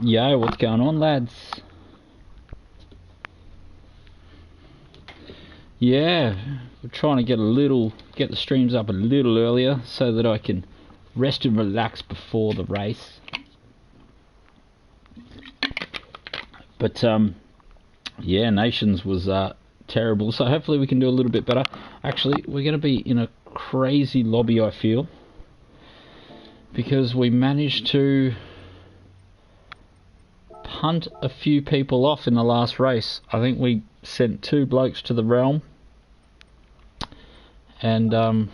Yo, what's going on, lads? Yeah, we're trying to get the streams up a little earlier so that I can rest and relax before the race. But yeah, Nations was terrible, so hopefully we can do a little bit better. Actually, we're going to be in a crazy lobby, I feel, because we managed to punt a few people off in the last race. I think we sent 2 blokes to the realm, and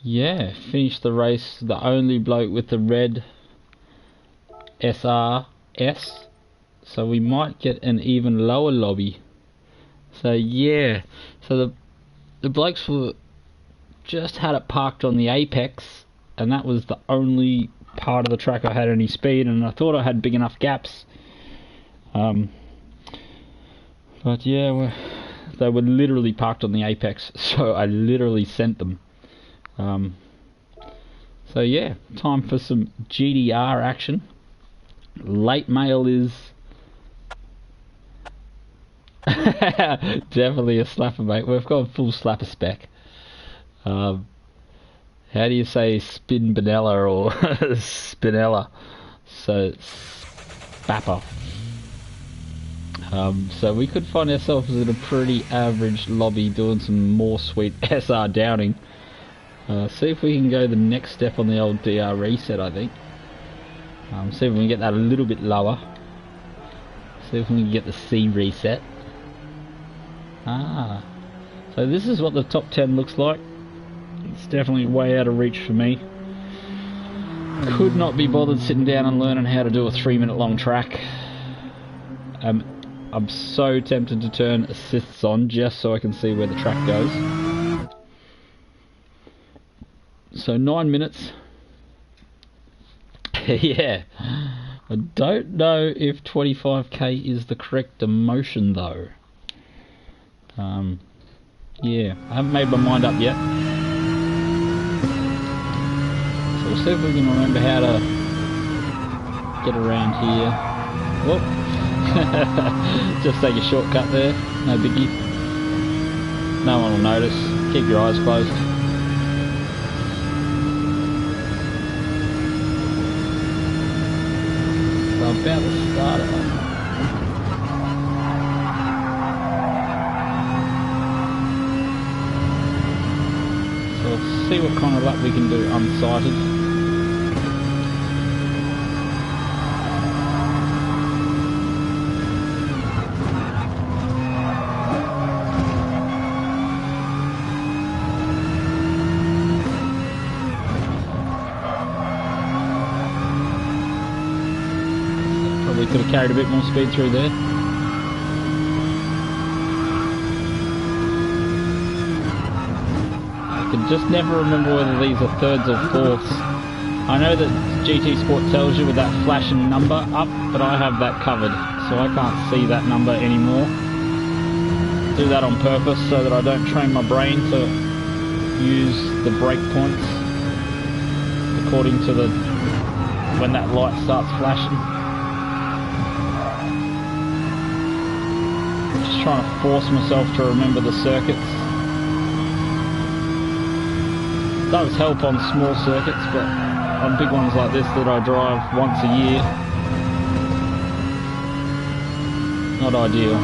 yeah, finished the race the only bloke with the red SRS, so we might get an even lower lobby. So yeah, so the blokes were just had it parked on the apex, and that was the only part of the track I had any speed, and I thought I had big enough gaps. But yeah, they were literally parked on the apex, so I literally sent them. So yeah, time for some GTR action. Late mail is definitely a slapper, mate. We've got a full slapper spec. How do you say Spinella or Spinella? So Spapper. So we could find ourselves in a pretty average lobby doing some more sweet SR downing. See if we can go the next step on the old DR reset, I think. See if we can get that a little bit lower. See if we can get the C reset. So this is what the top 10 looks like. It's definitely way out of reach for me. Could not be bothered sitting down and learning how to do a 3-minute long track. I'm so tempted to turn assists on just so I can see where the track goes. So 9 minutes. Yeah. I don't know if 25k is the correct emotion though. Yeah, I haven't made my mind up yet. So we'll see if we can remember how to get around here. Whoop. Just take a shortcut there, no biggie. No one will notice. Keep your eyes closed. So I'm about to start it. So we'll see what kind of lap we can do unsighted. Could have carried a bit more speed through there. I can just never remember whether these are thirds or fourths. I know that GT Sport tells you with that flashing number up, but I have that covered, so I can't see that number anymore. Do that on purpose so that I don't train my brain to use the brake points according to when that light starts flashing. Trying to force myself to remember the circuits. It does help on small circuits, but on big ones like this that I drive once a year, not ideal.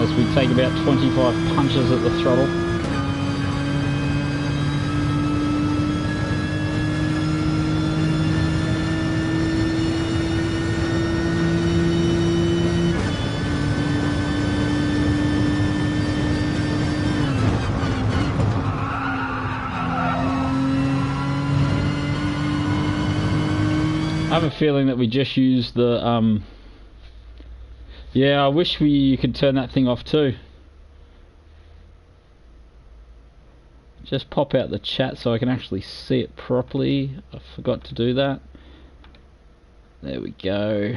As we take about 25 punches at the throttle. I have a feeling that we just used the yeah, I wish you could turn that thing off too. Just pop out the chat so I can actually see it properly. I forgot to do that. There we go.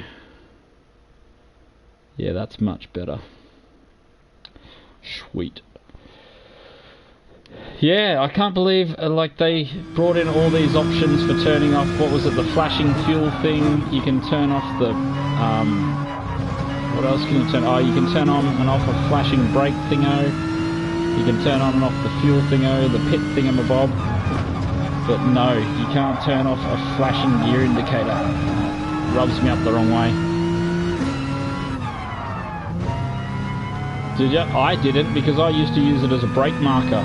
Yeah, that's much better. Sweet. Yeah, I can't believe like they brought in all these options for turning off, what was it, the flashing fuel thing. You can turn off the, what else can you turn, oh, you can turn on and off a flashing brake thingo. You can turn on and off the fuel thingo, the pit thingamabob. But no, you can't turn off a flashing gear indicator. It rubs me up the wrong way. Did ya? I didn't, because I used to use it as a brake marker.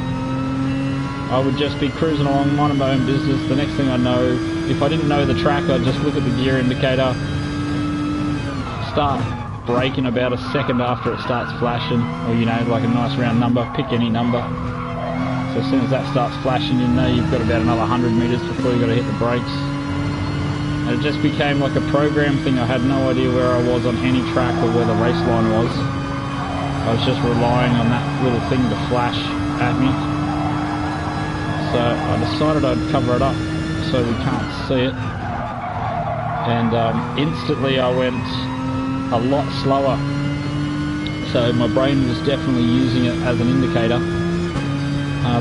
I would just be cruising along, minding my own business. The next thing I know, if I didn't know the track, I'd just look at the gear indicator, start braking about a second after it starts flashing, or you know, like a nice round number, pick any number. So as soon as that starts flashing, you know you've got about another 100 metres before you've got to hit the brakes. And it just became like a program thing. I had no idea where I was on any track or where the race line was. I was just relying on that little thing to flash at me. So I decided I'd cover it up so we can't see it. And instantly I went a lot slower. So my brain was definitely using it as an indicator.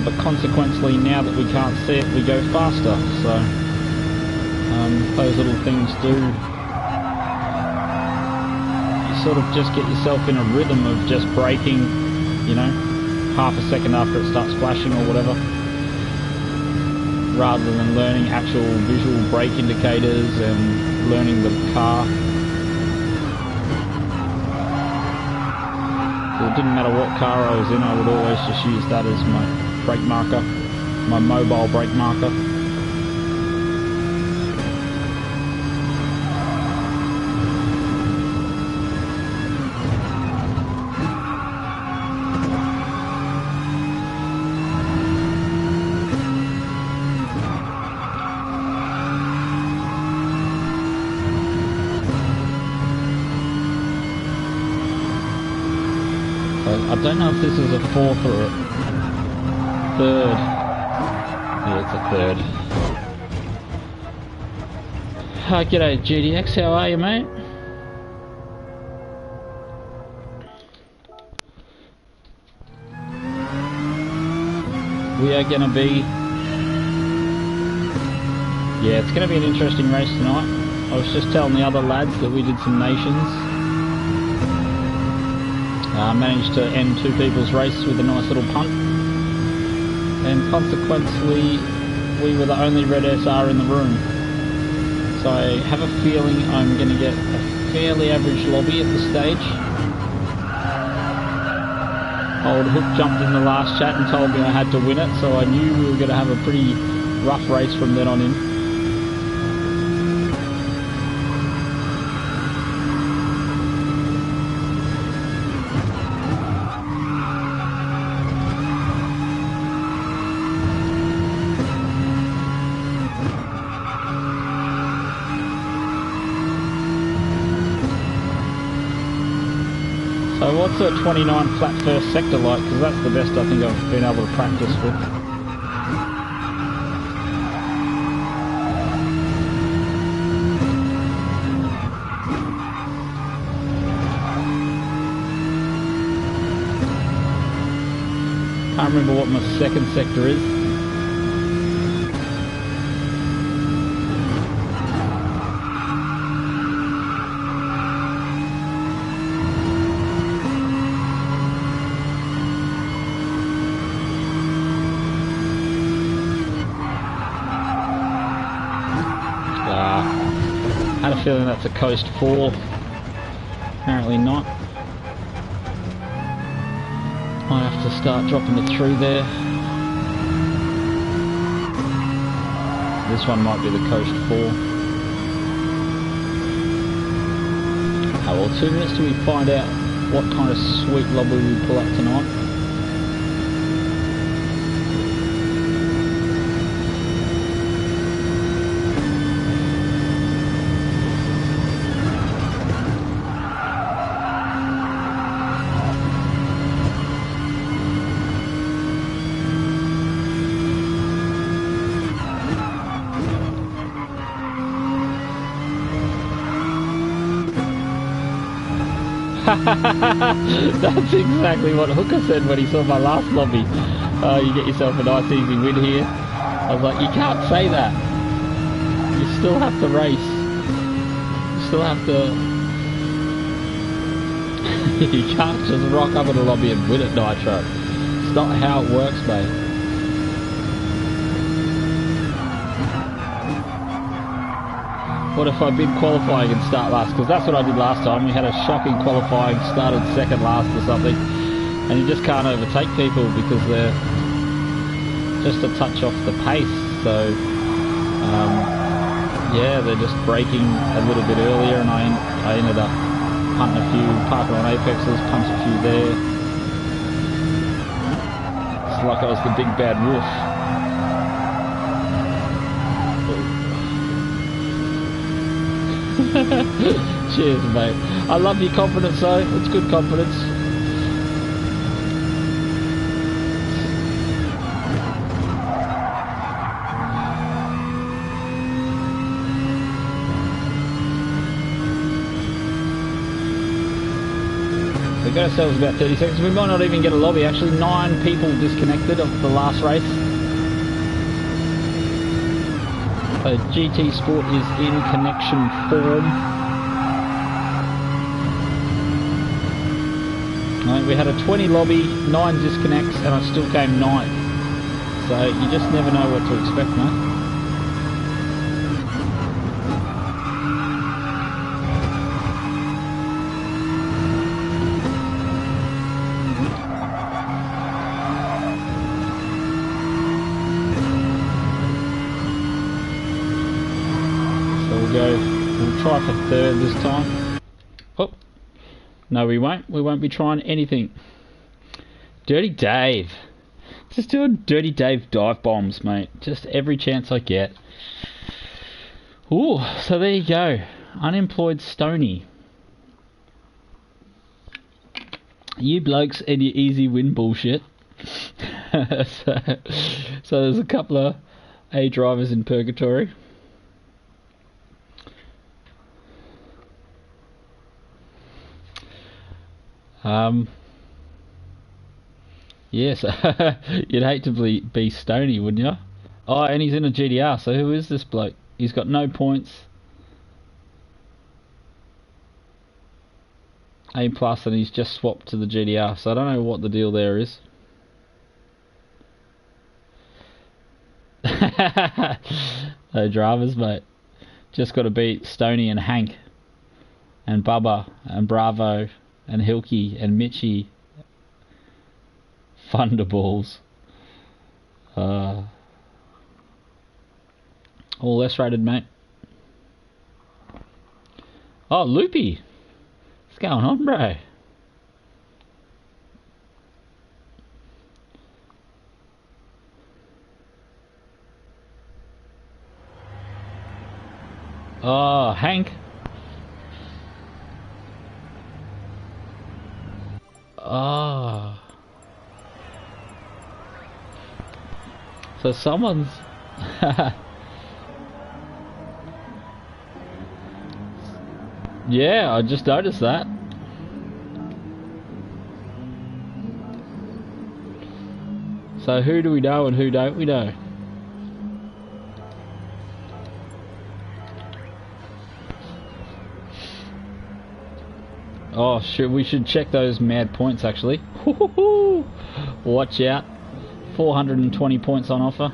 But consequently, now that we can't see it, we go faster. So those little things do, you sort of just get yourself in a rhythm of just braking, you know, half a second after it starts flashing or whatever, rather than learning actual visual brake indicators and learning the car. So it didn't matter what car I was in, I would always just use that as my brake marker, my mobile brake marker. I don't know if this is a fourth or a third. Yeah, it's a third. G'day GDX, how are you, mate? We are going to be... Yeah, it's going to be an interesting race tonight. I was just telling the other lads that we did some nations. Managed to end two people's race with a nice little punt, and consequently we were the only red SR in the room. So I have a feeling I'm going to get a fairly average lobby at the stage. Old Hook jumped in the last chat and told me I had to win it, so I knew we were going to have a pretty rough race from then on in. So what's a 29 flat first sector like? Because that's the best I think I've been able to practice with. Can't remember what my second sector is. I had a feeling that's a Coast 4. Apparently not. Might have to start dropping it through there. This one might be the Coast 4. Oh well, 2 minutes till we find out what kind of sweet lobby we pull up tonight. That's exactly what Hooker said when he saw my last lobby. Oh, you get yourself a nice easy win here. I was like, you can't say that. You still have to race. You still have to... You can't just rock up in a lobby and win at Nitro. It's not how it works, mate. What if I bid qualifying and start last? Because that's what I did last time. We had a shocking qualifying, started second last or something. And you just can't overtake people because they're just a touch off the pace. So, yeah, they're just braking a little bit earlier, and I ended up punting a few, parking on apexes, punched a few there. It's like I was the big bad wolf. Cheers, mate. I love your confidence, though. It's good confidence. We got ourselves about 30 seconds. We might not even get a lobby. Actually, 9 people disconnected of the last race. So GT Sport is in connection form. We had a 20 lobby, 9 disconnects, and I still came 9th. So you just never know what to expect, mate. We'll try for 3rd this time. Oh, no, we won't. We won't be trying anything. Dirty Dave. Just doing Dirty Dave dive bombs, mate. Just every chance I get. Ooh, so there you go. Unemployed Stony. You blokes and your easy win bullshit. So there's a couple of A drivers in purgatory. Yes, you'd hate to be Stony, wouldn't you? Oh, and he's in a GTR, so who is this bloke? He's got no points. A+, and he's just swapped to the GTR, so I don't know what the deal there is. No dramas, mate. Just got to beat Stony and Hank and Bubba and Bravo and Hilky and Mitchie. Thunderballs. All less rated, mate. Oh, Loopy. What's going on, bro? Oh, Hank. Oh. So someone's... Yeah, I just noticed that. So who do we know and who don't we know? Oh, we should check those mad points actually. Watch out. 420 points on offer.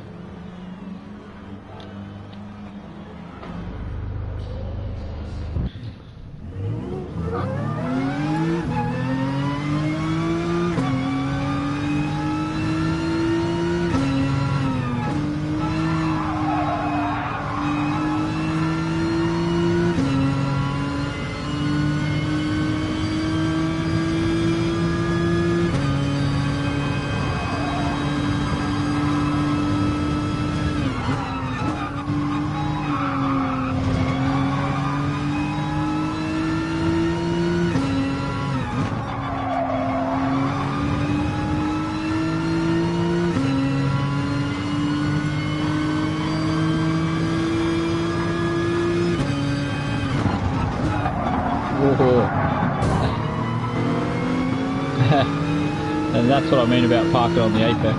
And that's what I mean about parking on the apex.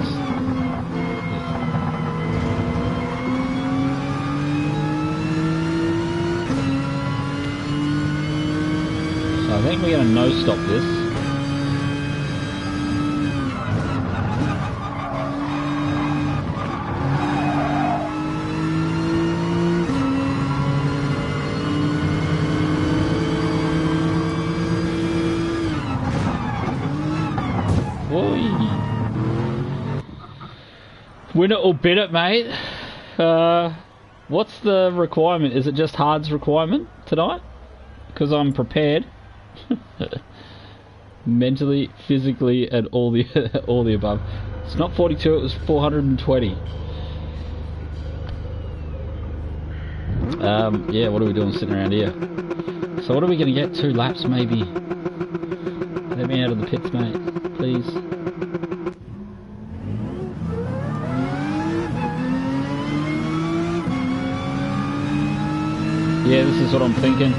I think we're going to no-stop this. Win it or bin it, mate. What's the requirement? Is it just hard's requirement tonight? Because I'm prepared. Mentally, physically, and all the above. It's not 42, it was 420. Yeah, what are we doing sitting around here? So what are we going to get? 2 laps maybe? Let me out of the pits, mate. Please. Yeah, this is what I'm thinking.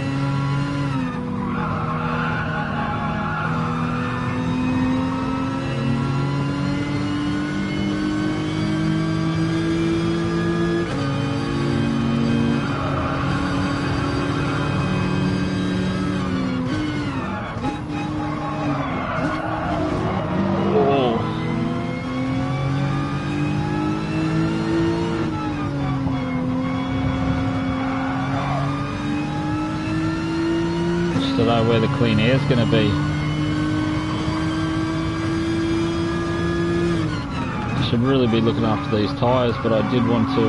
To know where the clean air is going to be. I should really be looking after these tyres, but I did want to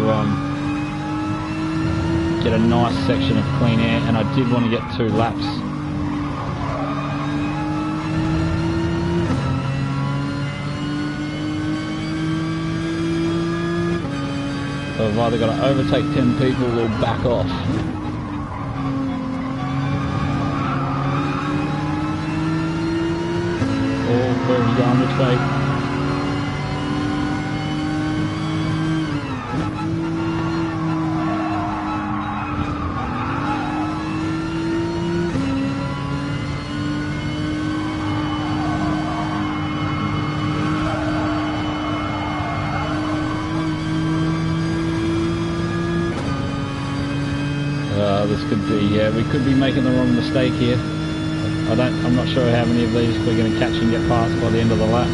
get a nice section of clean air, and I did want to get 2 laps. So I've either got to overtake 10 people or back off. Where are you going, which way? This could be, yeah, we could be making the wrong mistake here. I'm not sure how many of these we're going to catch and get past by the end of the lap.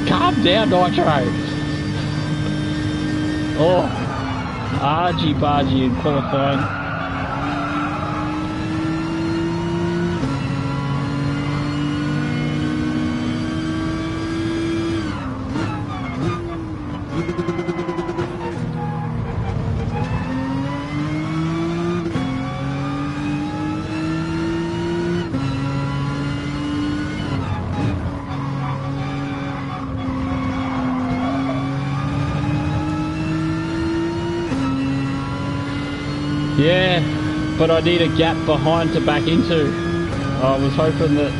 Calm down, Nitro! Oh, argy-bargy in qualifying. Yeah, but I need a gap behind to back into. I was hoping that...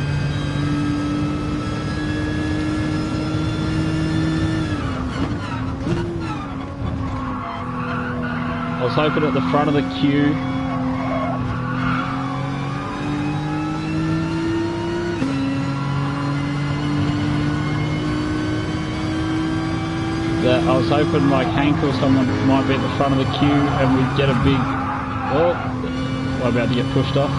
I was hoping at the front of the queue that I was hoping like Hank or someone might be at the front of the queue and we'd get a big... Oh, we're about to get pushed off.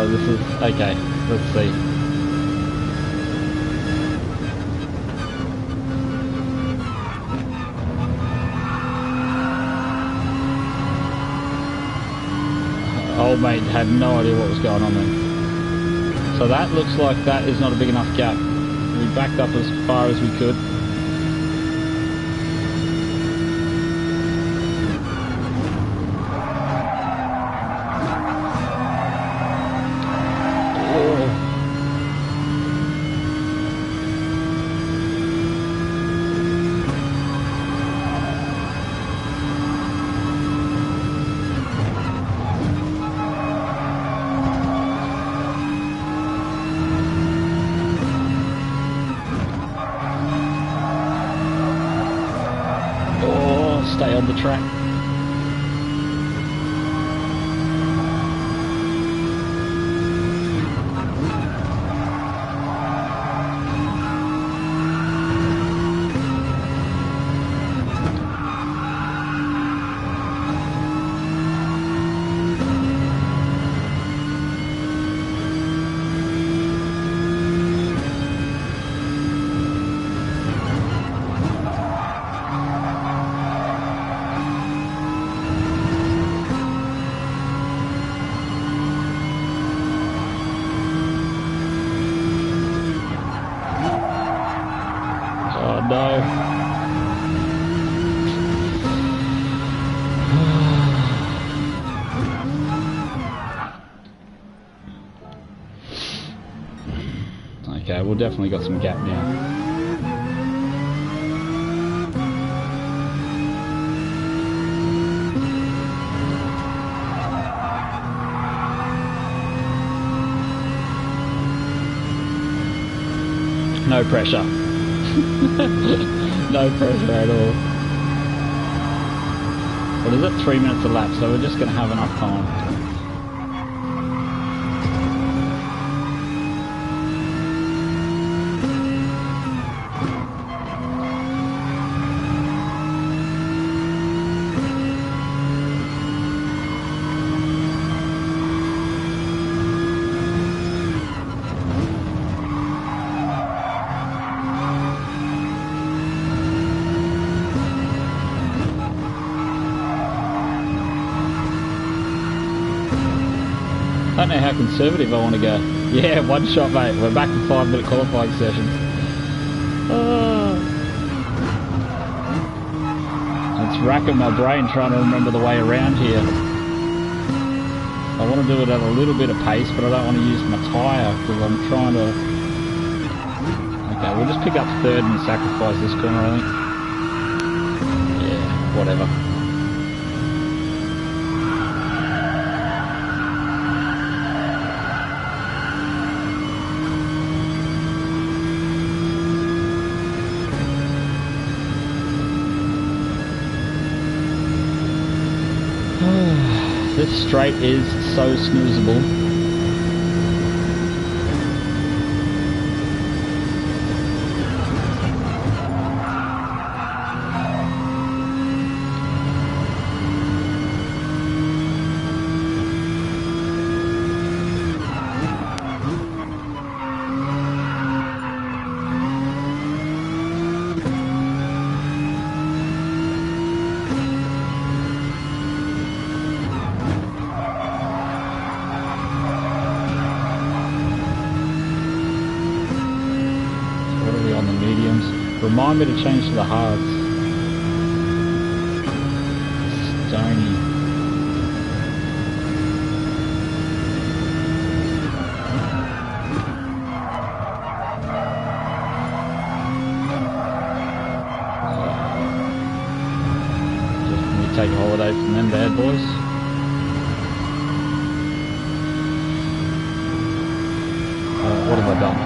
This is... okay, let's see. Old mate had no idea what was going on then. So that looks like that is not a big enough gap. We backed up as far as we could. Stay on the track. Okay, we've definitely got some gap now. No pressure. No pressure at all. What is it? 3 minutes a lap, so we're just going to have enough time. I don't know how conservative I want to go. Yeah, one shot, mate. We're back to 5-minute qualifying sessions. It's racking my brain trying to remember the way around here. I want to do it at a little bit of pace, but I don't want to use my tyre because I'm trying to... Okay, we'll just pick up third and sacrifice this corner, I think. Yeah, whatever. This straight is so snoozable. Remind me to change to the hards. Stony. Just take a holiday from them bad boys. What have I done?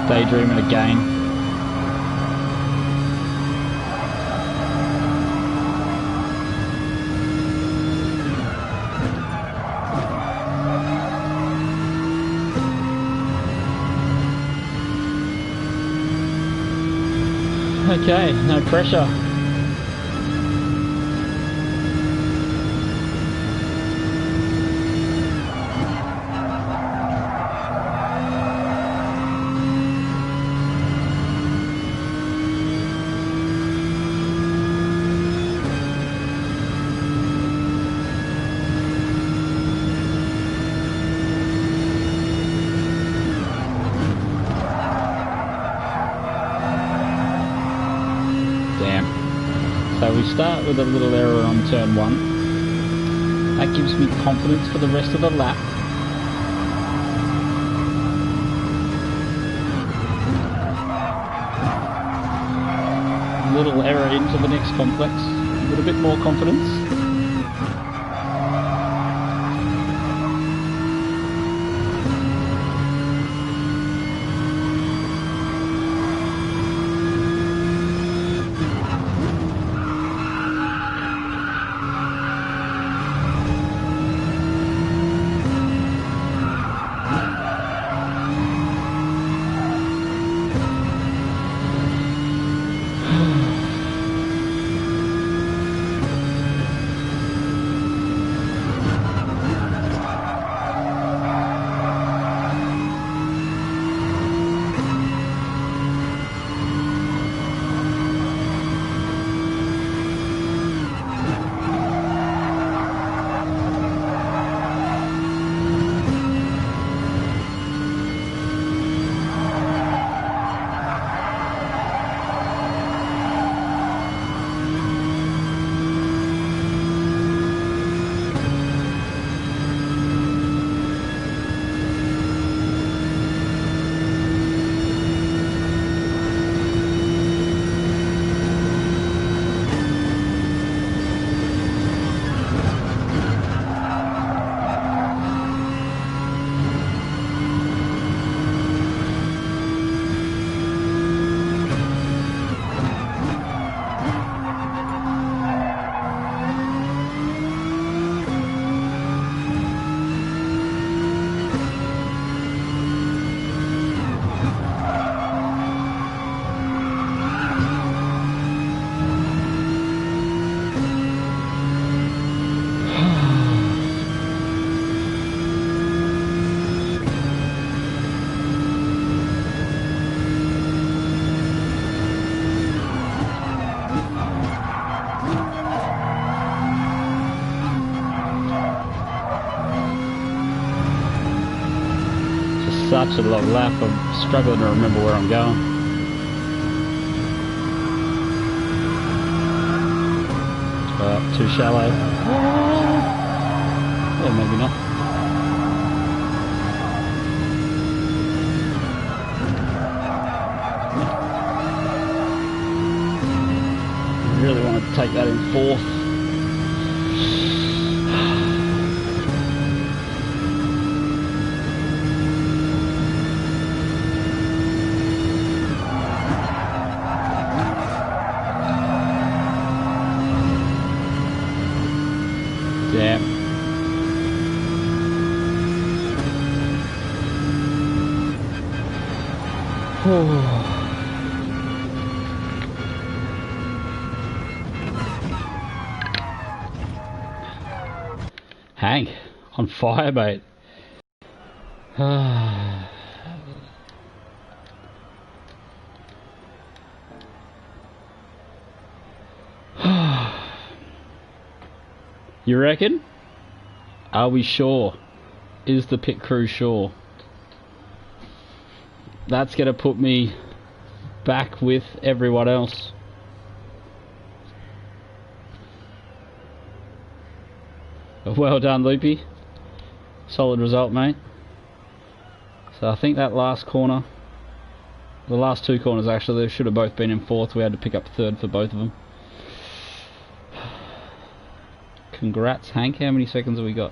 Daydreaming again. Okay, no pressure. So we start with a little error on turn 1. That gives me confidence for the rest of the lap. A little error into the next complex. A little bit more confidence. such a long lap. I'm struggling to remember where I'm going. Too shallow. Or maybe not. Really want to take that in fourth. Damn. Hank, on fire, mate. You reckon? Are we sure? Is the pit crew sure? That's gonna put me back with everyone else. Well done, Loopy. Solid result, mate. So I think that last corner, the last two corners actually, they should have both been in fourth. We had to pick up third for both of them. Congrats, Hank. How many seconds have we got?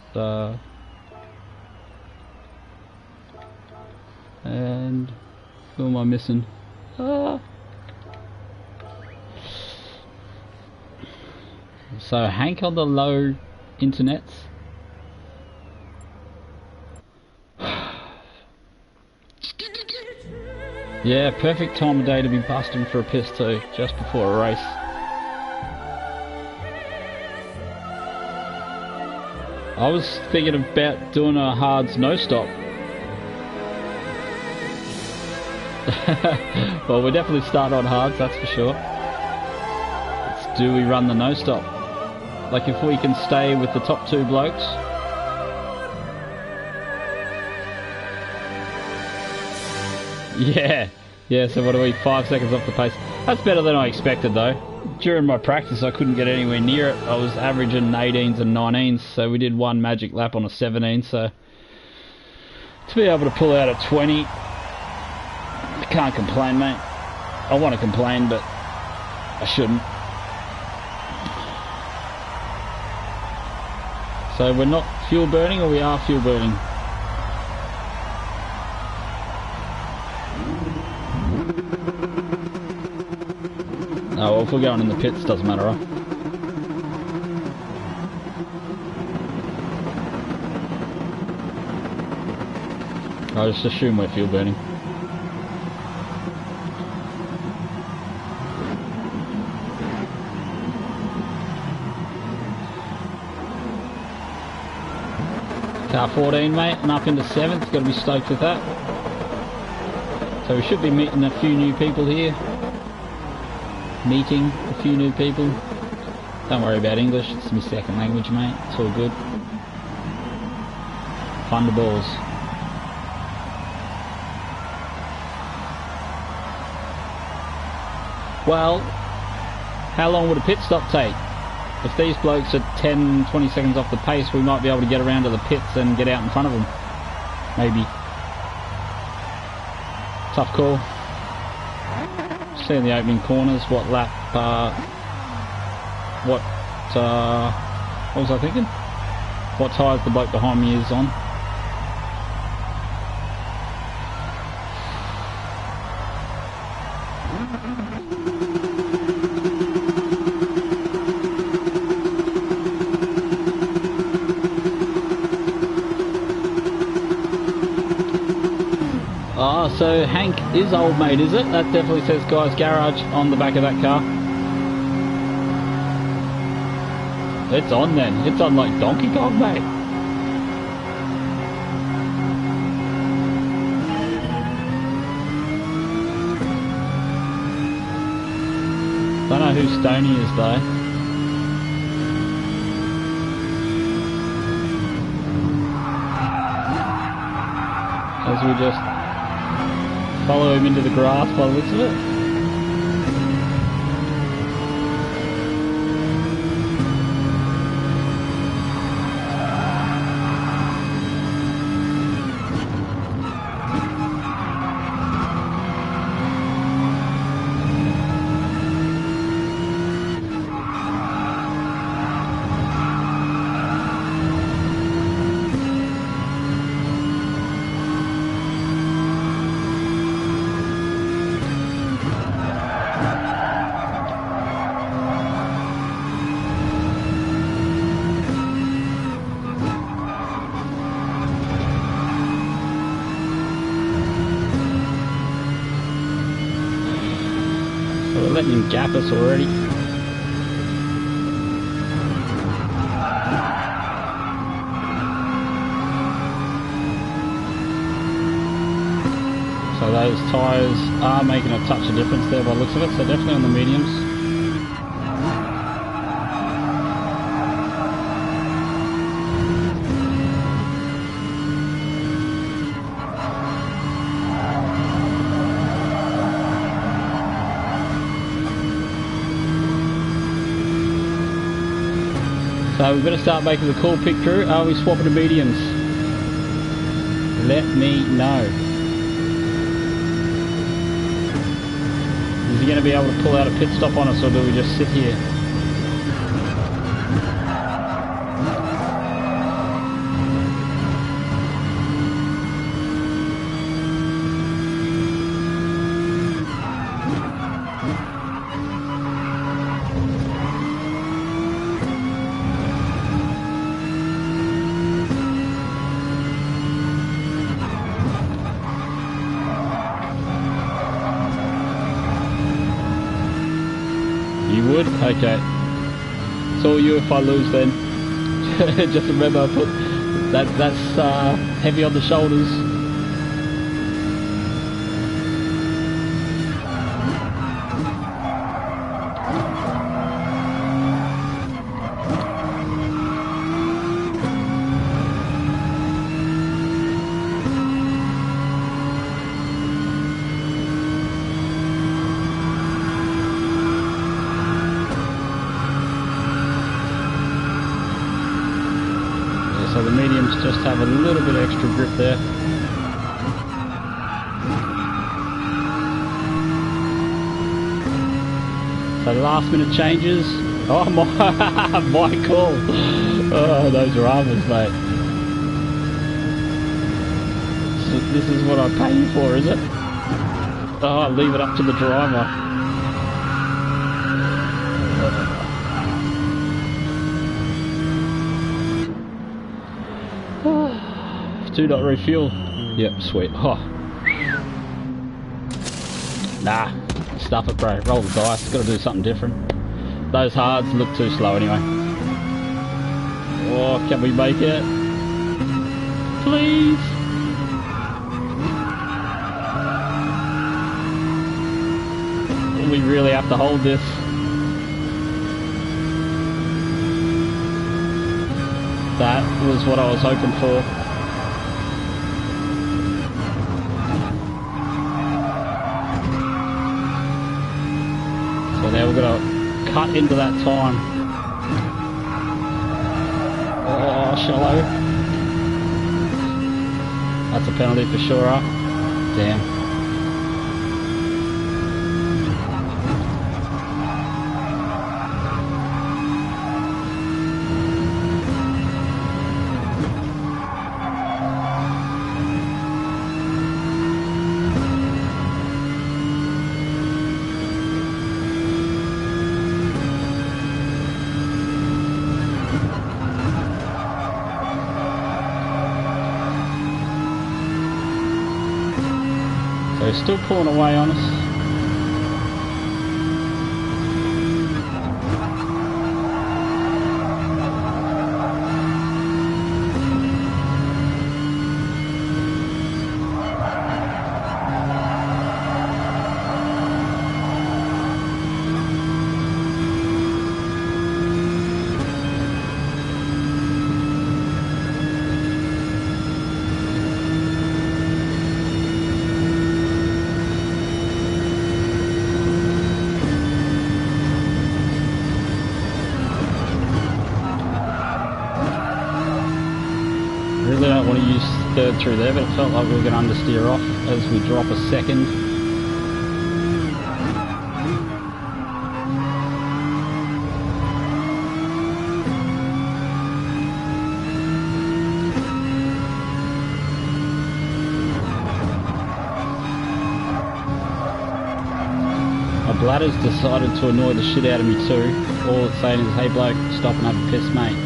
And who am I missing? So Hank on the low internets. Yeah, perfect time of day to be busting for a PS2 just before a race. I was thinking about doing a hards no stop. Well, we're definitely starting on hards, that's for sure. It's, do we run the no stop? Like if we can stay with the top two blokes. Yeah, so what are we, 5 seconds off the pace? That's better than I expected though. During my practice I couldn't get anywhere near it. I was averaging 18s and 19s, so we did one magic lap on a 17, so to be able to pull out at 20, I can't complain, mate. I want to complain, but I shouldn't. So we're not fuel burning, or we are fuel burning? Oh, well, if we're going in the pits, doesn't matter, huh? I just assume we're fuel burning. Car 14, mate, and up into 7th. Got to be stoked with that. So we should be meeting a few new people here. Meeting a few new people. Don't worry about English, it's my second language, mate. It's all good. Thunderballs. Well, how long would a pit stop take? If these blokes are 10-20 seconds off the pace, we might be able to get around to the pits and get out in front of them. Maybe. Tough call. See in the opening corners what lap, what was I thinking? What tyres the bloke behind me is on. So Hank is old mate, is it? That definitely says Guy's Garage on the back of that car. It's on then. It's on like Donkey Kong, mate. Don't know who Stoney is though. There's we just follow him into the grass by the looks of it. Letting him gap us already. So those tyres are making a touch of difference there by the looks of it, so definitely on the mediums. So we've got to start making the call, pick crew. Are we swapping to mediums? Let me know. Is he going to be able to pull out a pit stop on us, or do we just sit here? Okay, it's all you if I lose then. Just remember I put that's heavy on the shoulders. So the mediums just have a little bit extra grip there. So last minute changes. Oh my call. Oh, those dramas, mate. So this is what I pay you for, is it? Oh, leave it up to the driver. Do not refuel. Yep, sweet. Oh. Nah, stuff it, bro. Roll the dice. Got to do something different. Those hards look too slow anyway. Oh, can we make it? Please. We really have to hold this. That was what I was hoping for. So now we're going to cut into that time. Oh, shallow. That's a penalty for sure, huh? Damn. They're still pulling away on us. Really don't want to use third through there, but it felt like we were going to understeer off as we drop a second. My bladder's decided to annoy the shit out of me too. All it's saying is, hey bloke, stop and have a piss, mate.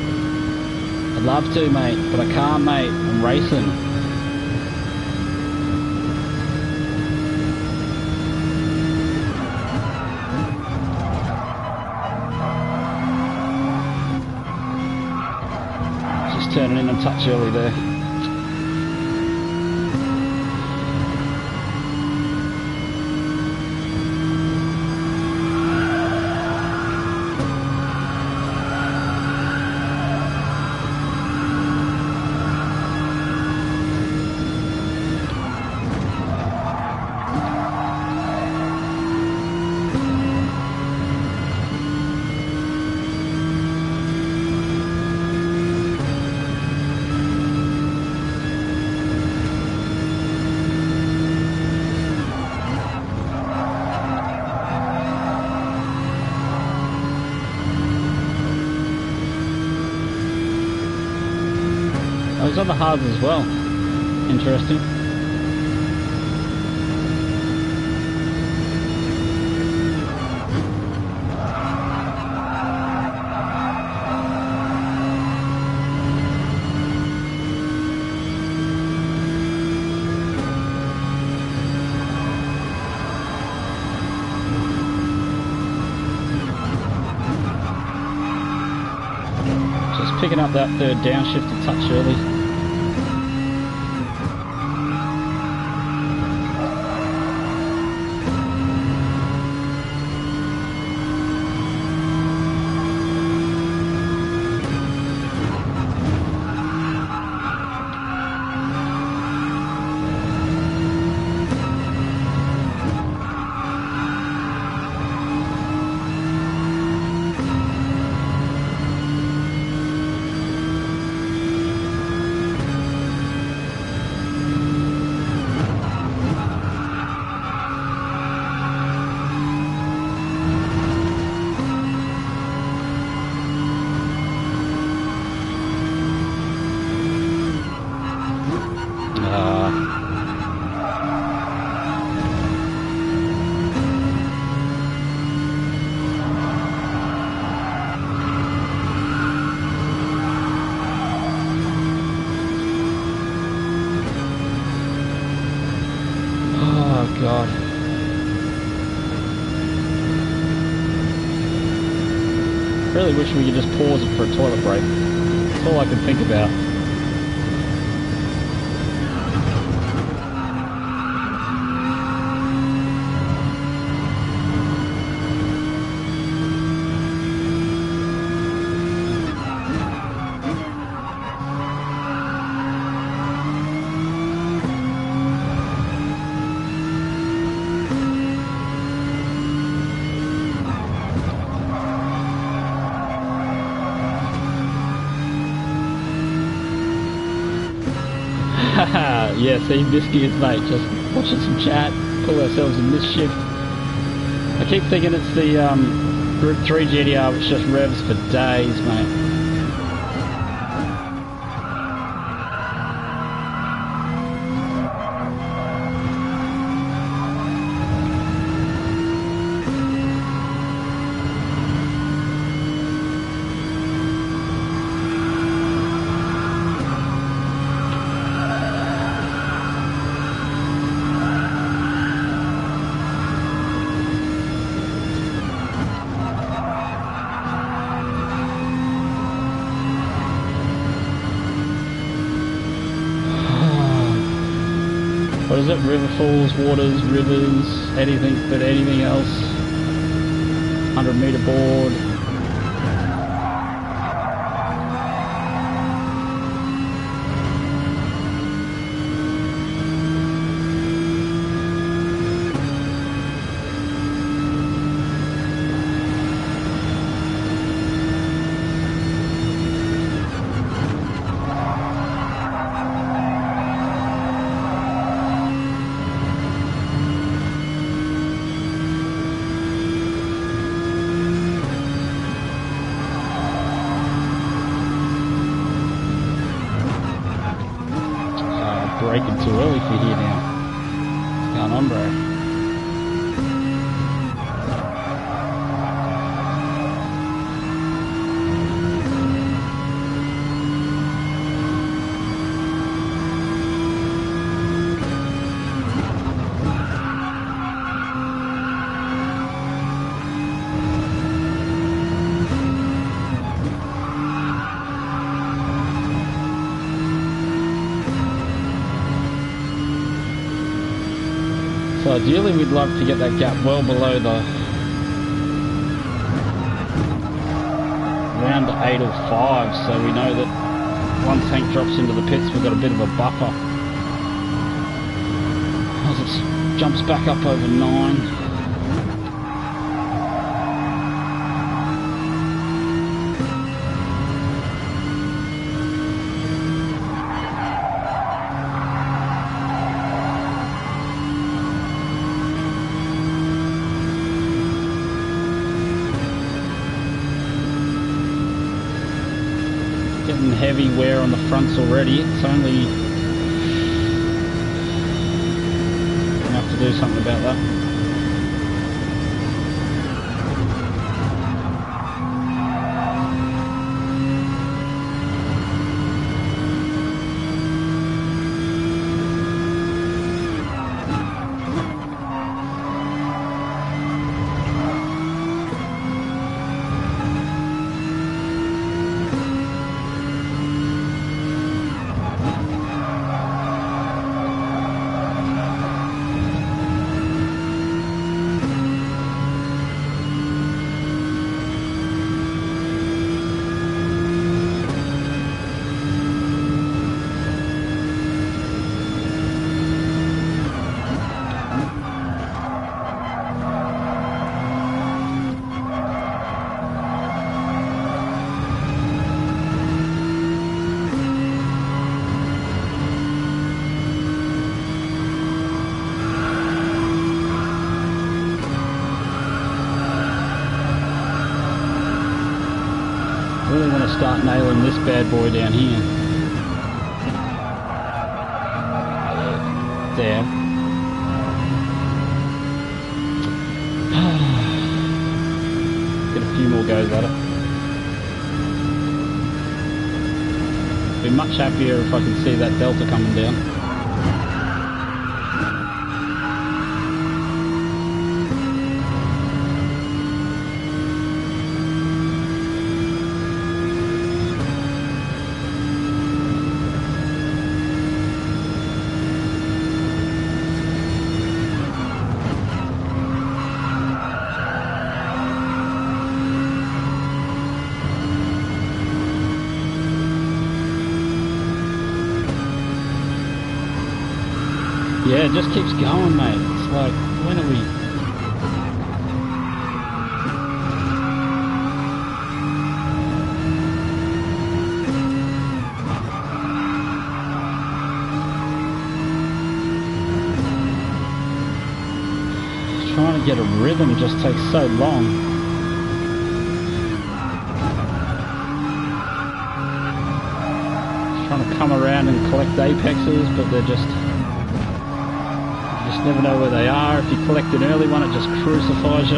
I'd love to, mate, but I can't, mate. I'm racing. Just turning in a touch early there. Oh, he's on the hards as well. Interesting. Just picking up that third downshift a touch early. God. Really wish we could just pause it for a toilet break. That's all I can think about. Yeah, see, Misty mate, just watching some chat, call ourselves in mischief. I keep thinking it's the Gr.4 GTR which just revs for days, mate. What is it? River falls, waters, rivers, anything but anything else. 100-meter board. braking too early for here now. What's going on, bro? So ideally we'd love to get that gap well below the around the 8 or 5, so we know that once Hank drops into the pits we've got a bit of a buffer. As it jumps back up over 9. Heavy wear on the fronts already. It's only gonna have to do something about that. Really want to start nailing this bad boy down here. There. Get a few more goes at it. Be much happier if I can see that delta coming down. Yeah, it just keeps going, mate. It's like, when are we... Trying to get a rhythm just takes so long. Trying to come around and collect apexes, but they're just never know where they are. If you collect an early one, it just crucifies you.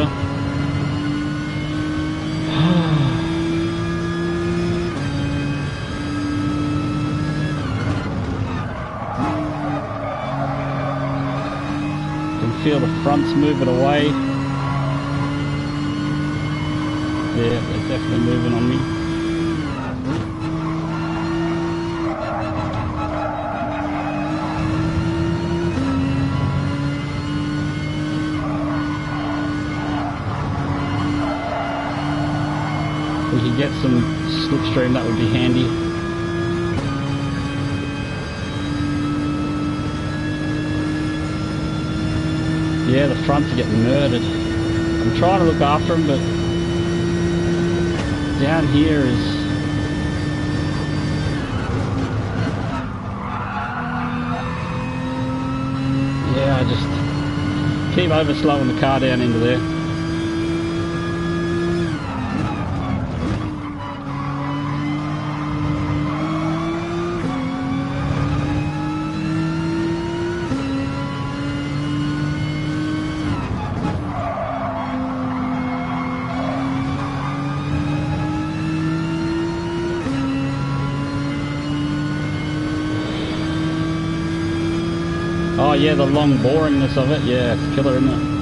You can feel the fronts moving away. Yeah, they're definitely moving on me. We could get some slipstream, that would be handy. Yeah, the fronts are getting murdered. I'm trying to look after them, but down here is... Yeah, I just keep overslowing the car down into there. Oh yeah, the long boringness of it. Yeah, it's killer, isn't it?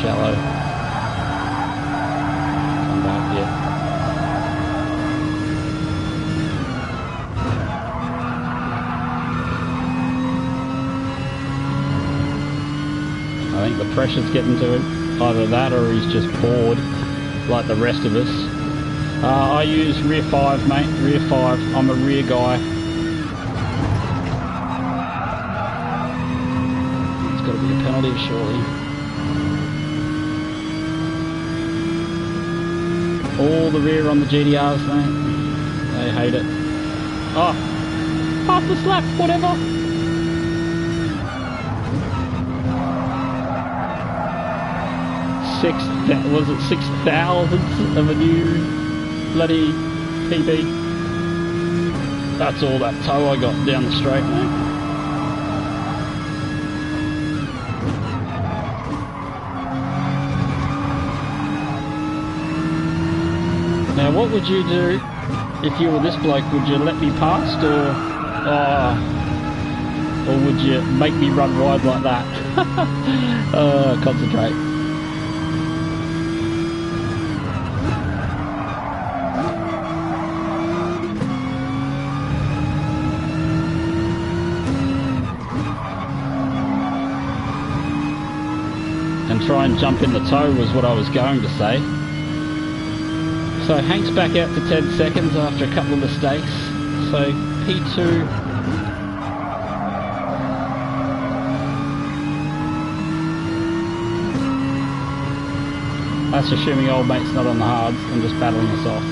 Shallow. Come back, yeah. I think the pressure's getting to it. Either that or he's just bored, like the rest of us. I use rear 5, mate. Rear 5. I'm a rear guy. It's got to be a penalty, surely. All the rear on the GTRs, mate. They hate it. Oh, pass the slap, whatever. Was it 6,000th of a new bloody PB? That's all that tow I got down the straight, mate. Now, what would you do if you were this bloke? Would you let me past, or would you make me run wide like that? Concentrate. And try and jump in the toe was what I was going to say. So Hank's back out to 10 seconds after a couple of mistakes. So P2. That's assuming old mate's not on the hards and just battling us off.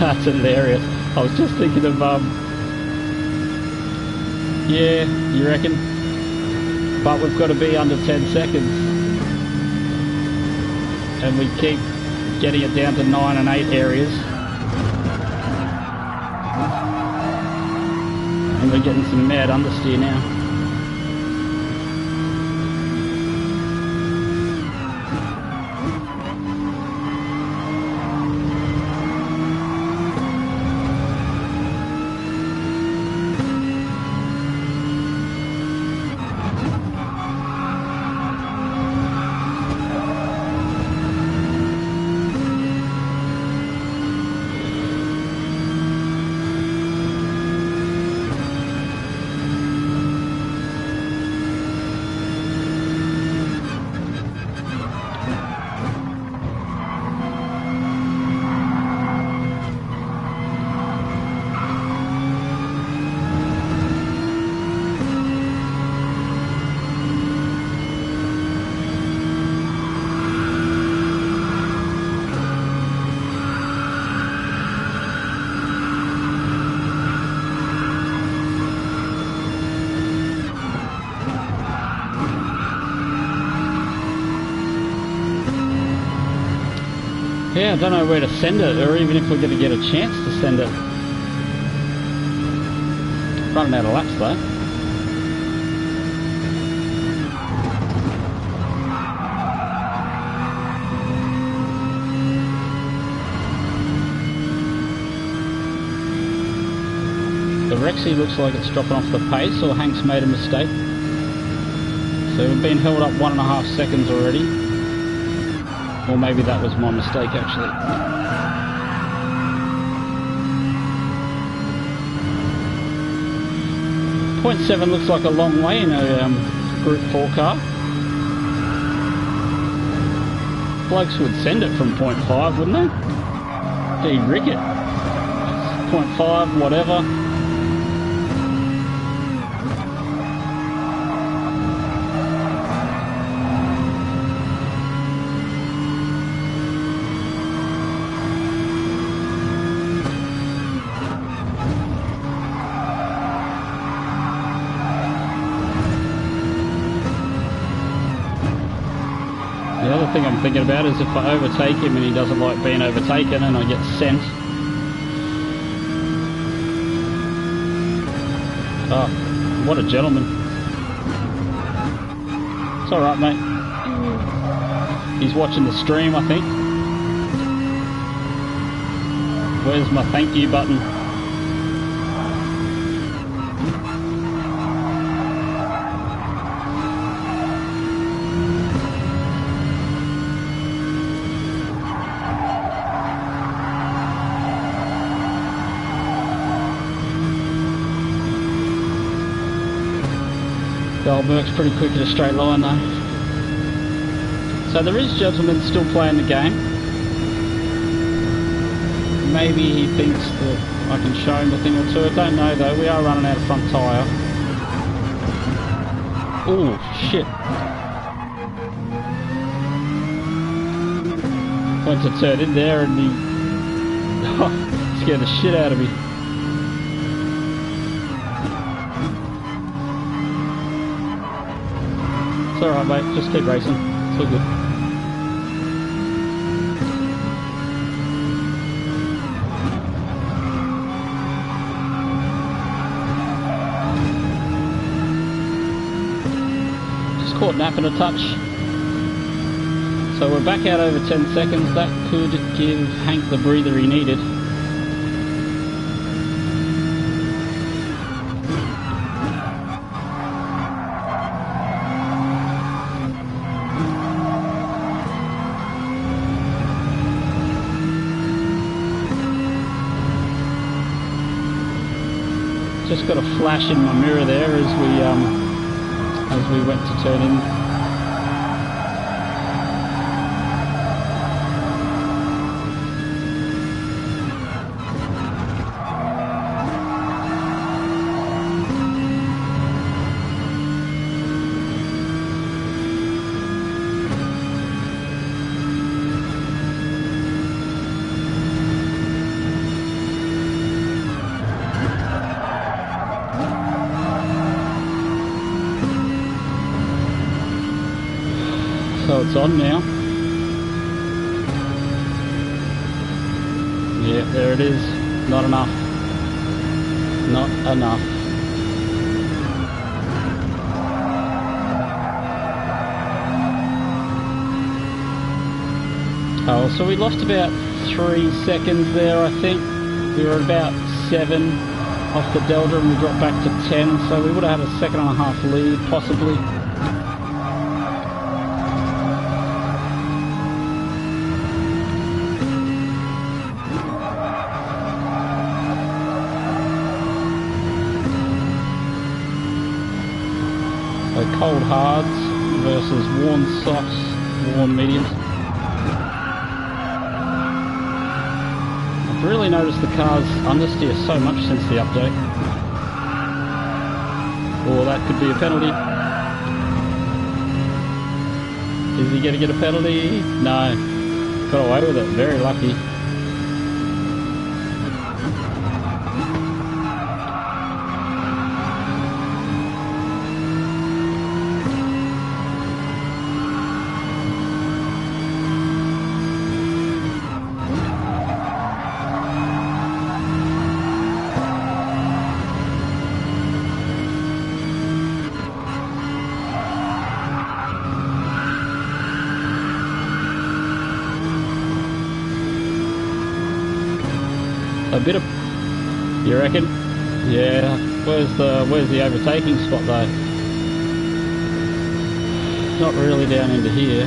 That's hilarious. I was just thinking of, yeah, you reckon? But we've got to be under 10 seconds. And we keep getting it down to 9 and 8 areas. And we're getting some mad understeer now. Yeah, I don't know where to send it, or even if we're going to get a chance to send it. Running out of laps though. The Rexy looks like it's dropping off the pace, or Hank's made a mistake. So we've been held up 1.5 seconds already. Or maybe that was my mistake actually. 0.7 looks like a long way in a Group 4 car. Blokes would send it from 0.5, wouldn't they? Gee, rig it. 0.5, whatever. The other thing I'm thinking about is if I overtake him and he doesn't like being overtaken and I get sent. Oh, what a gentleman. It's alright, mate. He's watching the stream, I think. Where's my thank you button? The old Merc's pretty quick in a straight line though. So there is gentlemen still playing the game. Maybe he thinks that I can show him a thing or two. I don't know though, we are running out of front tyre. Oh shit. Went to turn in there and he scared the shit out of me. It's alright mate, just keep racing. It's all good. Just caught napping a touch. So we're back out over 10 seconds. That could give Hank the breather he needed. Just got a flash in my mirror there as we went to turn in. So it's on now. Yeah, there it is. Not enough. Not enough. Oh, so we lost about 3 seconds there, I think. We were about 7 off the Delta and we dropped back to 10, so we would have had a 1.5 second lead, possibly. Cold hards versus worn softs, worn mediums. I've really noticed the cars understeer so much since the update. Or that could be a penalty. Is he going to get a penalty? No. Got away with it. Very lucky. A bit of, you reckon? Yeah. Where's the overtaking spot though? Not really down into here.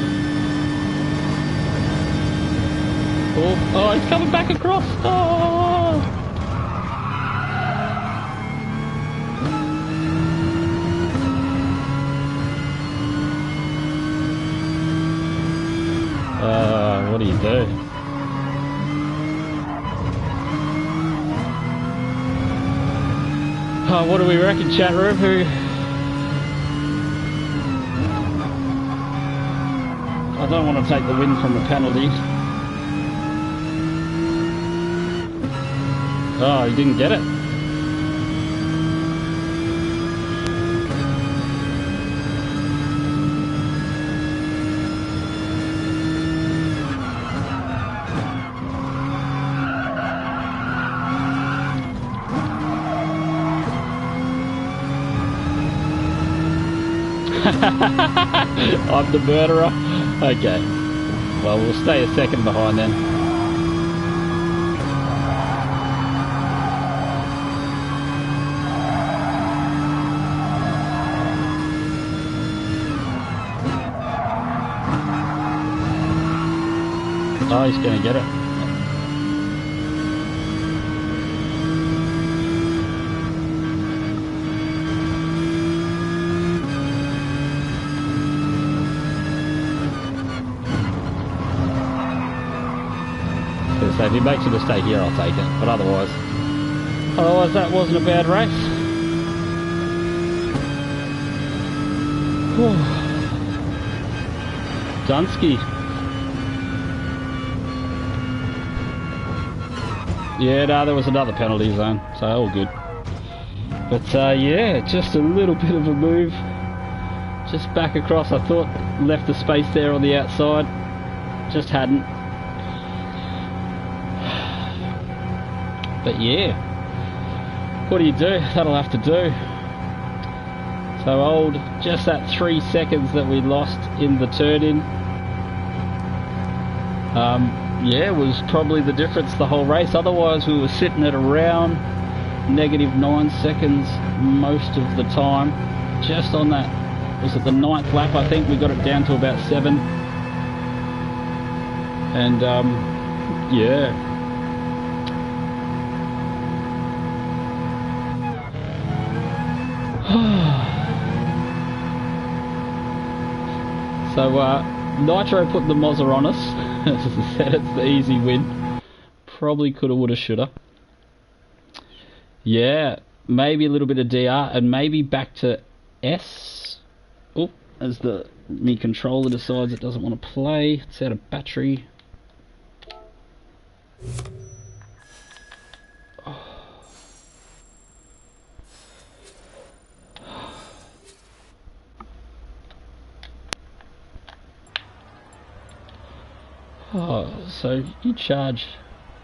Oh, he's coming back across. Oh. What do you do? Oh, what do we reckon, chat room? I don't want to take the win from a penalty. Oh, he didn't get it. I'm the murderer. Okay. Well, we'll stay a second behind then. Oh, he's going to get it. So if he makes a mistake here, I'll take it. But otherwise that wasn't a bad race. Whew. Dunsky. Yeah, no, there was another penalty zone, so all good. But yeah, just a little bit of a move. Just back across, I thought left the space there on the outside. Just hadn't. But yeah, what do you do? That'll have to do. So old, just that 3 seconds that we lost in the turn-in, yeah, was probably the difference the whole race. Otherwise we were sitting at around -9 seconds most of the time. Just on that, was it the 9th lap, I think, we got it down to about 7. And yeah. So Nitro put the Mozza on us. As I said, it's the easy win. Probably coulda, woulda, shoulda. Yeah, maybe a little bit of DR and maybe back to S. Oh, as the me controller decides it doesn't want to play. It's out of battery. Oh, so you charge.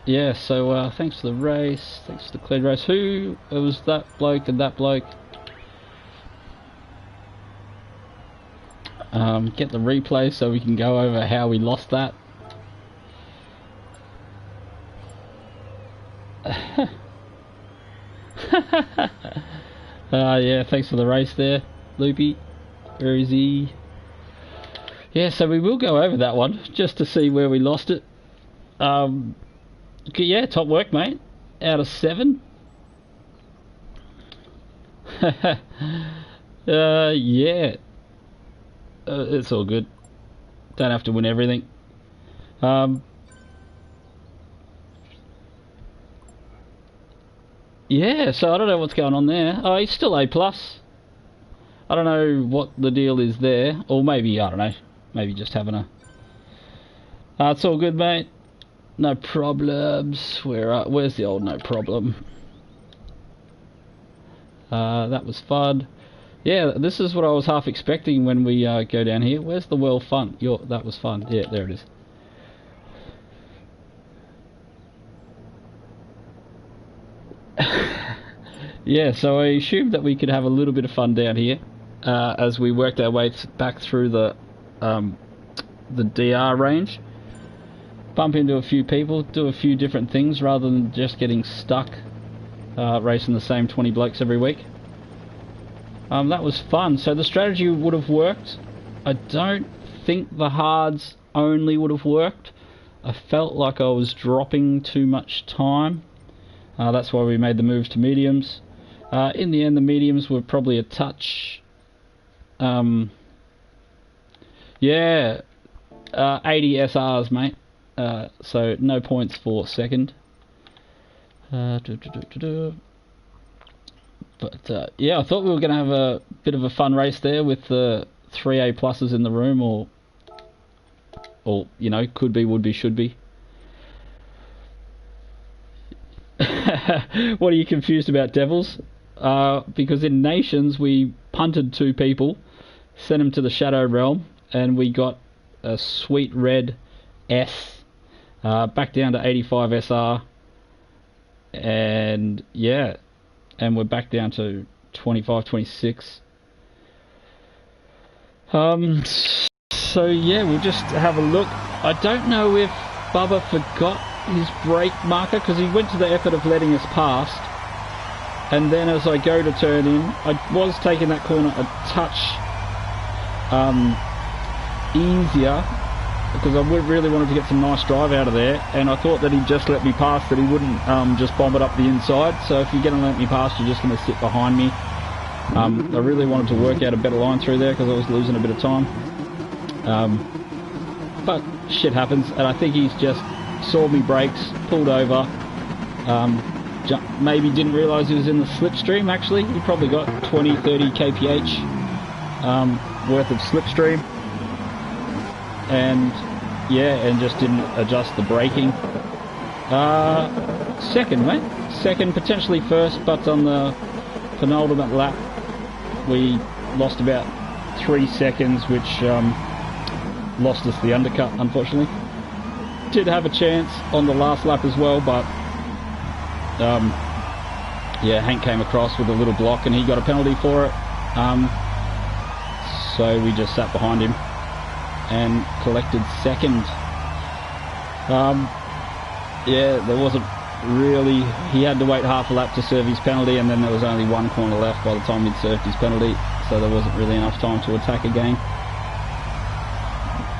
Yeah, so thanks for the race, thanks for the clean race. Who it was, that bloke and that bloke? Get the replay so we can go over how we lost that. Yeah, thanks for the race there, Loopy. Where is he? Yeah, so we will go over that one just to see where we lost it. Yeah, top work, mate. Out of 7. Yeah. It's all good. Don't have to win everything. Yeah, so I don't know what's going on there. Oh, he's still A+. I don't know what the deal is there. Or maybe, I don't know. Maybe just having a... it's all good, mate. No problems. Where's the old no problem? That was fun. Yeah, this is what I was half expecting when we go down here. Where's the well fun? That was fun. Yeah, there it is. Yeah, so I assumed that we could have a little bit of fun down here as we worked our way back through the DR range. Bump into a few people, do a few different things rather than just getting stuck racing the same 20 blokes every week. That was fun. So the strategy would have worked. I don't think the hards only would have worked. I felt like I was dropping too much time. That's why we made the move to mediums. In the end, the mediums were probably a touch. Yeah, 80 SRs, mate. So no points for second. But yeah, I thought we were going to have a bit of a fun race there with the 3 A+ in the room, or you know, could be, would be, should be. What are you confused about, Devils? Because in Nations we punted 2 people, sent them to the Shadow Realm, and we got a sweet red S, back down to 85 SR, and yeah, and we're back down to 25, 26. So yeah, we'll just have a look. I don't know if Bubba forgot his brake marker because he went to the effort of letting us past, and then as I go to turn in, I was taking that corner a touch easier because I really wanted to get some nice drive out of there, and I thought that he'd just let me past, that he wouldn't just bomb it up the inside. So if you're going to let me past, you're just going to sit behind me. I really wanted to work out a better line through there because I was losing a bit of time. But shit happens, and I think he's just saw me brakes, pulled over, maybe didn't realise he was in the slipstream. Actually, he probably got 20-30 kph worth of slipstream, and yeah, and just didn't adjust the braking. Second, mate. Second, potentially first, but on the penultimate lap we lost about 3 seconds, which lost us the undercut, unfortunately. Did have a chance on the last lap as well, but yeah, Hank came across with a little block and he got a penalty for it. So we just sat behind him and collected second. Yeah, there wasn't really, he had to wait half a lap to serve his penalty, and then there was only one corner left by the time he'd served his penalty, so there wasn't really enough time to attack again.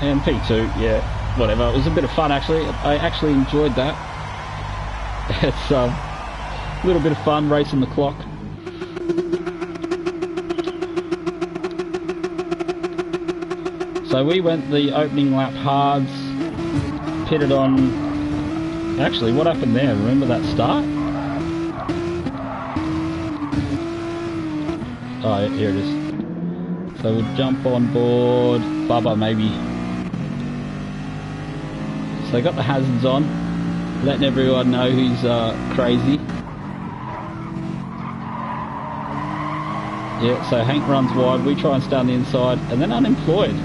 And P2, yeah, whatever, it was a bit of fun actually. I actually enjoyed that. It's a little bit of fun racing the clock. So we went the opening lap hards, pitted on. Actually, what happened there? Remember that start? Oh, here it is. So we'll jump on board. Bubba, maybe. So I got the hazards on, letting everyone know who's crazy. Yeah, so Hank runs wide, we try and stay on the inside, and then unemployed.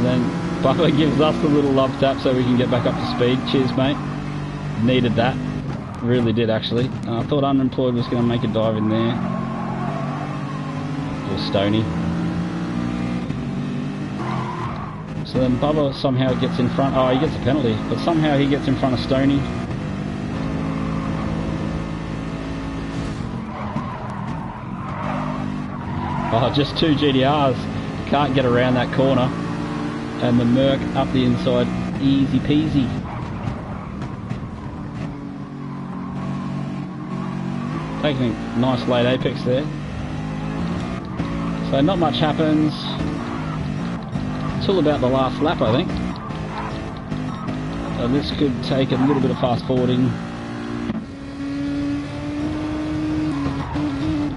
Then Bubba gives us a little love tap so we can get back up to speed. Cheers, mate. Needed that. Really did, actually. I thought unemployed was going to make a dive in there. Or Stony. So then Bubba somehow gets in front. Oh, he gets a penalty, but somehow he gets in front of Stony. Oh, just 2 GTRs. Can't get around that corner. And the Merc up the inside, easy peasy. Taking a nice late apex there. So not much happens. It's all about the last lap, I think. So this could take a little bit of fast forwarding.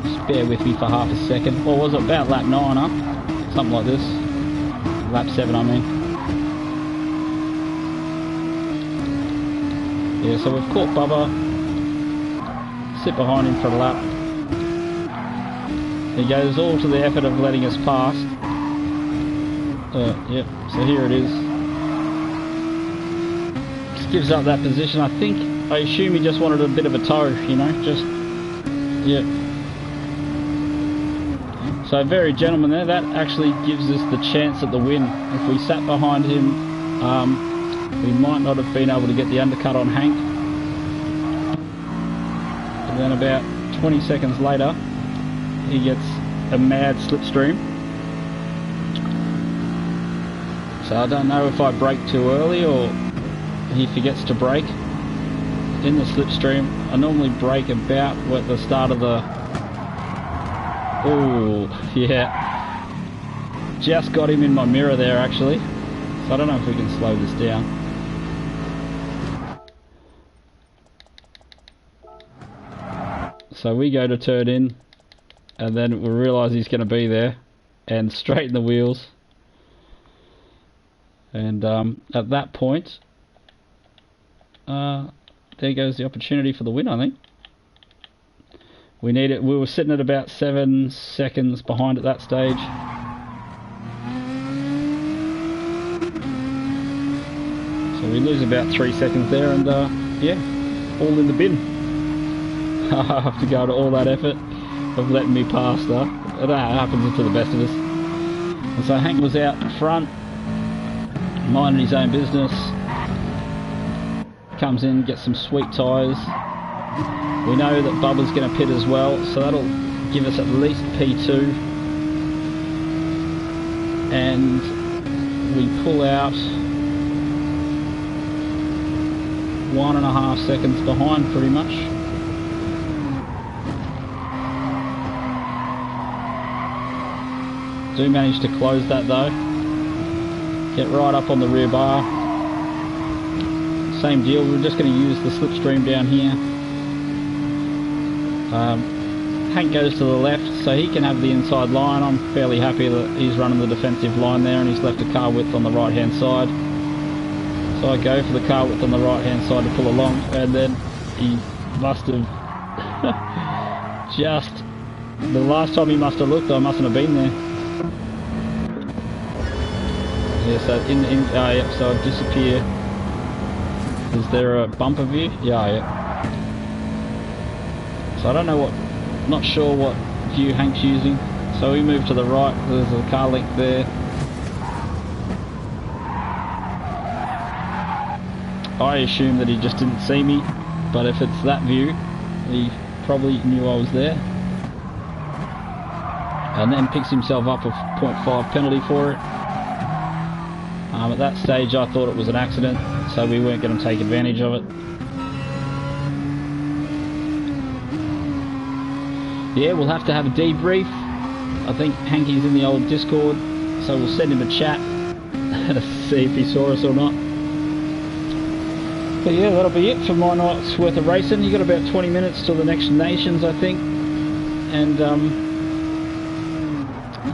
Just bear with me for half a second. Or was it about lap 9 up? Something like this. Lap 7, I mean. Yeah, so we've caught Bubba. Sit behind him for a lap. He goes all to the effort of letting us past. Yep, so here it is. Just gives up that position. I assume he just wanted a bit of a tow, you know, just, yeah. So very gentleman there. That actually gives us the chance at the win. If we sat behind him, we might not have been able to get the undercut on Hank. And then about 20 seconds later, he gets a mad slipstream. So I don't know if I brake too early or he forgets to brake. In the slipstream, I normally brake about at the start of the... Oh, yeah. Just got him in my mirror there, actually. So I don't know if we can slow this down. So we go to turn in, and then we realise he's going to be there, and straighten the wheels. And at that point, there goes the opportunity for the win, I think. We need it. We were sitting at about 7 seconds behind at that stage. So we lose about 3 seconds there, and yeah, all in the bin. I have to go to all that effort of letting me past, That happens to the best of us. And so Hank was out in front, minding his own business. Comes in, gets some sweet tyres. We know that Bubba's going to pit as well, so that'll give us at least P2. And we pull out 1.5 seconds behind, pretty much. Do manage to close that though. Get right up on the rear bar. Same deal, we're just going to use the slipstream down here. Hank goes to the left so he can have the inside line. I'm fairly happy that he's running the defensive line there and he's left a car width on the right hand side. So I go for the car width on the right hand side to pull along, and then he must have just, the last time he must have looked, I mustn't have been there. Yeah, so yep, so I've disappeared. Is there a bumper view? Yeah. So I don't know what, not sure what view Hank's using. So we move to the right, there's a car link there. I assume that he just didn't see me, but if it's that view, he probably knew I was there. And then picks himself up a 0.5 penalty for it. At that stage I thought it was an accident, so we weren't going to take advantage of it. Yeah, we'll have to have a debrief. I think Hanky's in the old Discord, so we'll send him a chat to see if he saw us or not. But yeah, that'll be it for my night's worth of racing. You got about 20 minutes till the next Nations, I think. And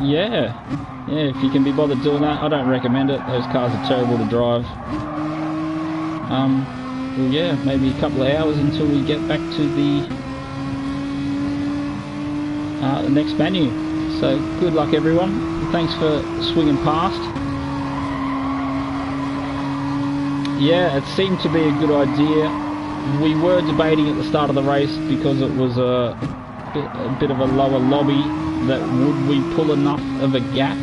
yeah, if you can be bothered doing that, I don't recommend it. Those cars are terrible to drive. Well, yeah, maybe a couple of hours until we get back to the next menu. So good luck everyone. Thanks for swinging past. Yeah, it seemed to be a good idea. We were debating at the start of the race because it was a bit of a lower lobby, that would we pull enough of a gap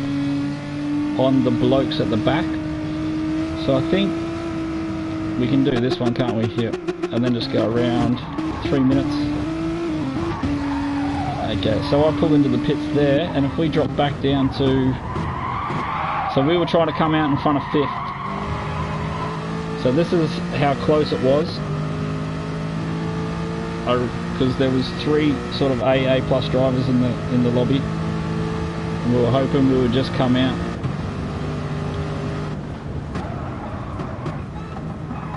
on the blokes at the back. So I think we can do this one, can't we? Here, and then just go around 3 minutes. Okay, so I pull into the pits there, and if we drop back down to, so we were trying to come out in front of 5th. So this is how close it was, because there was 3 sort of AA plus drivers in the lobby. And we were hoping we would just come out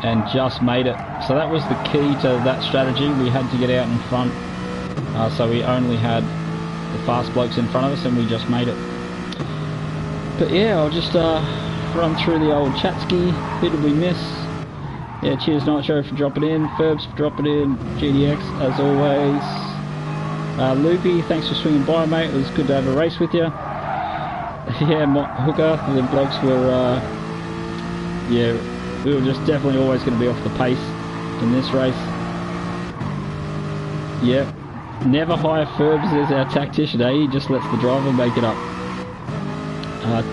and just made it. So that was the key to that strategy. We had to get out in front, so we only had the fast blokes in front of us, and we just made it. But yeah, I'll just run through the old chat ski. Who did we miss? Yeah, cheers Nitro for dropping in, Ferbs for dropping in, GDX as always. Loopy, thanks for swinging by, mate. It was good to have a race with you. Yeah, Hooker, the blokes were, yeah, we were just definitely always going to be off the pace in this race. Yep, never hire Ferbs as our tactician, eh? He just lets the driver make it up.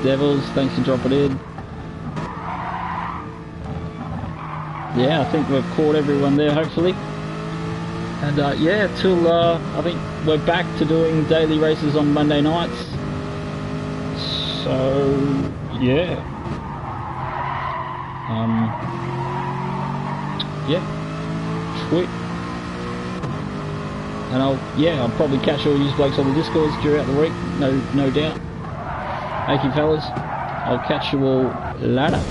Devils, thanks for dropping in. Yeah, I think we've caught everyone there, hopefully. And yeah, till I think we're back to doing daily races on Monday nights. So yeah, yeah, sweet. And I'll probably catch all you blokes on the Discords throughout the week, no doubt. Thank you fellas, I'll catch you all later.